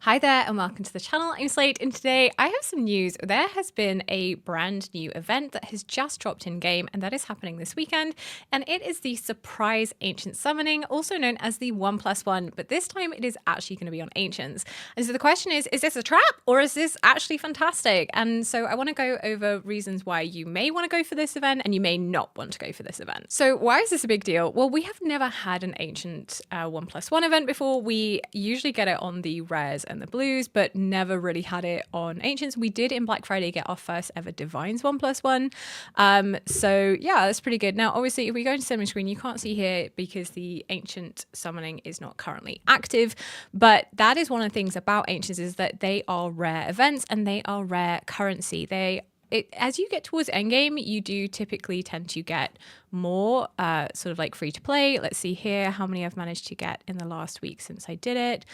Hi there and welcome to the channel. I'm Slate and today I have some news. There has been a brand new event that has just dropped in game and that is happening this weekend, and it is the Surprise Ancient Summoning, also known as the 1+1, but this time it is actually going to be on Ancients. And so the question is this a trap or is this actually fantastic? And so I want to go over reasons why you may want to go for this event and you may not want to go for this event. So why is this a big deal? Well, we have never had an Ancient 1+1 event before. We usually get it on the rares and the blues, but never really had it on Ancients. We did in Black Friday get our first ever Divines 1+1. So yeah, that's pretty good. Now, obviously, if we go into summon screen, you can't see here because the Ancient Summoning is not currently active, but that is one of the things about Ancients is that they are rare events and they are rare currency. As you get towards endgame, you do typically tend to get more sort of like free to play. Let's see here how many I've managed to get in the last week since I did it.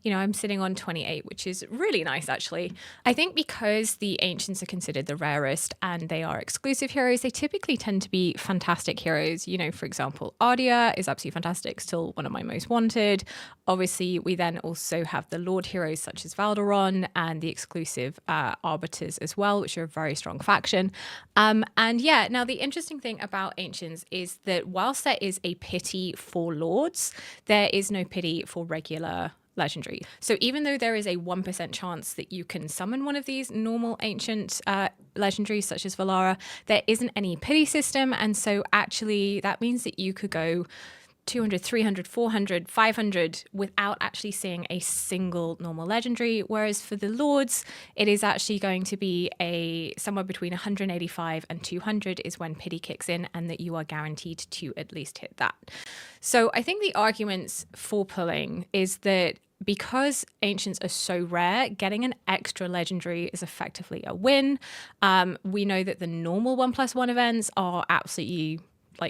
You know, I'm sitting on 28, which is really nice, actually. I think because the Ancients are considered the rarest and they are exclusive heroes, they typically tend to be fantastic heroes. You know, for example, Ardia is absolutely fantastic, still one of my most wanted. Obviously, we then also have the Lord heroes such as Valderon and the exclusive Arbiters as well, which are a very strong faction. And yeah, now the interesting thing about Ancients is that whilst there is a pity for Lords, there is no pity for regular legendary. So even though there is a 1% chance that you can summon one of these normal ancient legendaries such as Valara, there isn't any pity system. And so actually that means that you could go 200, 300, 400, 500 without actually seeing a single normal legendary. Whereas for the Lords, it is actually going to be somewhere between 185 and 200 is when pity kicks in and that you are guaranteed to at least hit that. So I think the arguments for pulling is that because Ancients are so rare, getting an extra legendary is effectively a win. We know that the normal 1+1 events are absolutely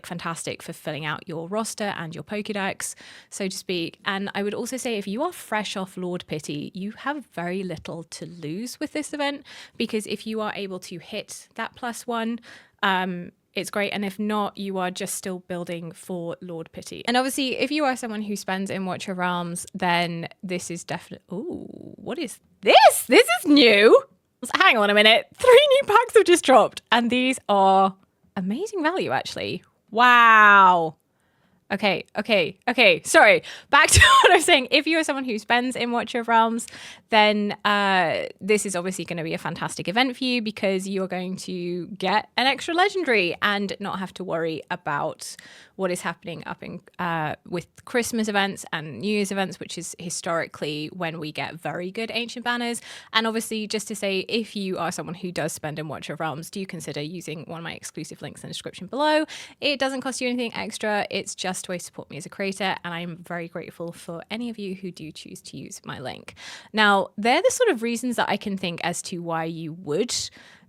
fantastic for filling out your roster and your Pokedex, so to speak. And I would also say if you are fresh off Lord Pity, you have very little to lose with this event, because if you are able to hit that +1, it's great. And if not, you are just still building for Lord Pity. And obviously, if you are someone who spends in Watcher of Realms, then this is definitely... Ooh, what is this? This is new. Hang on a minute. 3 new packs have just dropped. And these are amazing value, actually. Wow. Okay. Sorry. Back to what I was saying. If you are someone who spends in Watcher of Realms, then this is obviously going to be a fantastic event for you because you're going to get an extra legendary and not have to worry about what is happening up in with Christmas events and New Year's events, which is historically when we get very good ancient banners. And obviously, just to say, if you are someone who does spend in Watcher of Realms, do consider using one of my exclusive links in the description below. It doesn't cost you anything extra. It's just a way to support me as a creator, and I'm very grateful for any of you who do choose to use my link. Now, they're the sort of reasons that I can think as to why you would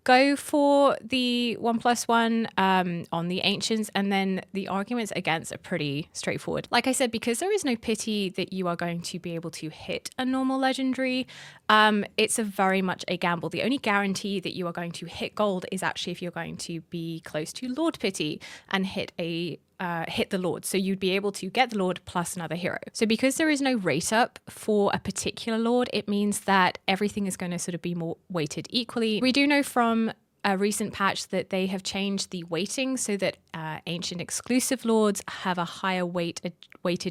go for the 1+1 on the Ancients, and then the arguments against are pretty straightforward. Like I said, because there is no pity that you are going to be able to hit a normal legendary, it's very much a gamble. The only guarantee that you are going to hit gold is actually if you're going to be close to Lord Pity and hit the Lord. So you'd be able to get the Lord plus another hero. So because there is no rate up for a particular Lord, it means that everything is going to sort of be more weighted equally. We do know from a recent patch that they have changed the weighting so that ancient exclusive Lords have a higher weighted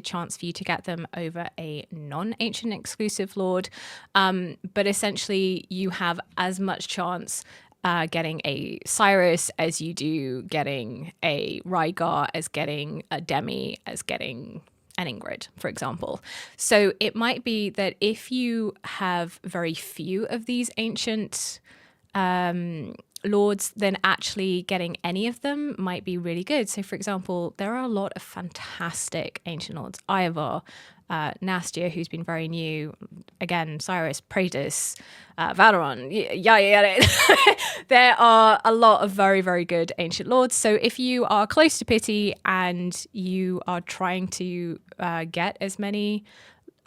chance for you to get them over a non-ancient exclusive Lord. But essentially you have as much chance getting a Cyrus as you do getting a Rygar, as getting a Demi, as getting an Ingrid, for example. So it might be that if you have very few of these ancient Lords, then actually getting any of them might be really good. So for example, there are a lot of fantastic ancient Lords. Ivar, Nastia, who's been very new, again, Cyrus, Praetus, Valderon, there are a lot of very, very good ancient Lords. So if you are close to pity and you are trying to get as many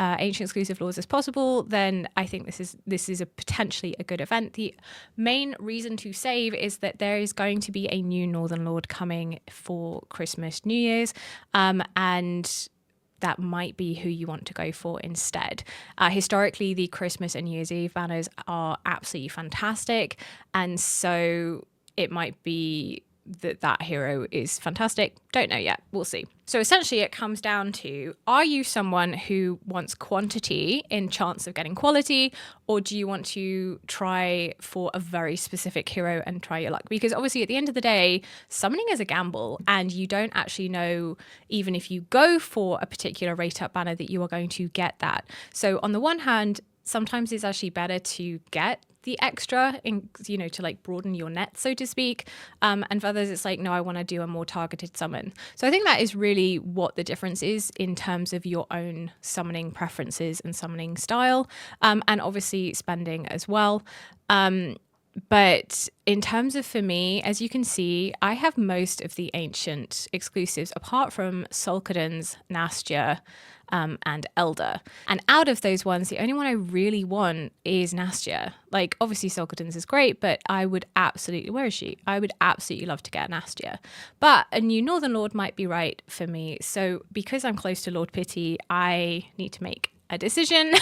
ancient exclusive Lords as possible, then I think this is a potentially a good event. The main reason to save is that there is going to be a new Northern Lord coming for Christmas, New Year's, and that might be who you want to go for instead. Historically, the Christmas and New Year's Eve banners are absolutely fantastic. And so it might be that hero is fantastic. Don't know yet. We'll see. So essentially it comes down to, are you someone who wants quantity in chance of getting quality, or do you want to try for a very specific hero and try your luck? Because obviously at the end of the day, summoning is a gamble, and you don't actually know, even if you go for a particular rate up banner, that you are going to get that. So on the one hand, sometimes it's actually better to get the extra to like broaden your net, so to speak. And for others, it's like, no, I want to do a more targeted summon. So I think that is really what the difference is in terms of your own summoning preferences and summoning style, and obviously spending as well. But in terms of, for me, as you can see, I have most of the ancient exclusives apart from Solkadon's, Nastya, and Elder. And out of those ones, the only one I really want is Nastya. Like, obviously Solkadon's is great, but I would absolutely, where is she? I would absolutely love to get Nastya. But a new Northern Lord might be right for me. So because I'm close to Lord Pity, I need to make a decision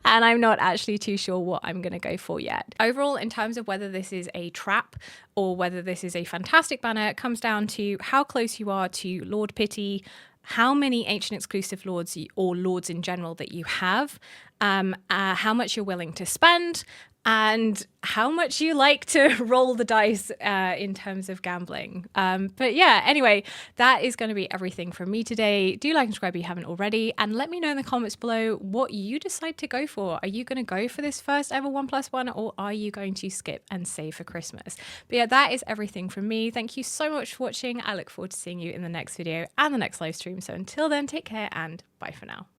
and I'm not actually too sure what I'm going to go for yet. Overall, in terms of whether this is a trap or whether this is a fantastic banner, it comes down to how close you are to Lord Pity, how many ancient exclusive lords or lords in general that you have, how much you're willing to spend, and how much you like to roll the dice in terms of gambling. But yeah, anyway, that is going to be everything from me today. Do like and subscribe if you haven't already, and let me know in the comments below what you decide to go for. Are you going to go for this first ever 1+1, or are you going to skip and save for Christmas? But yeah, that is everything from me. Thank you so much for watching. I look forward to seeing you in the next video and the next live stream. So until then, take care and bye for now.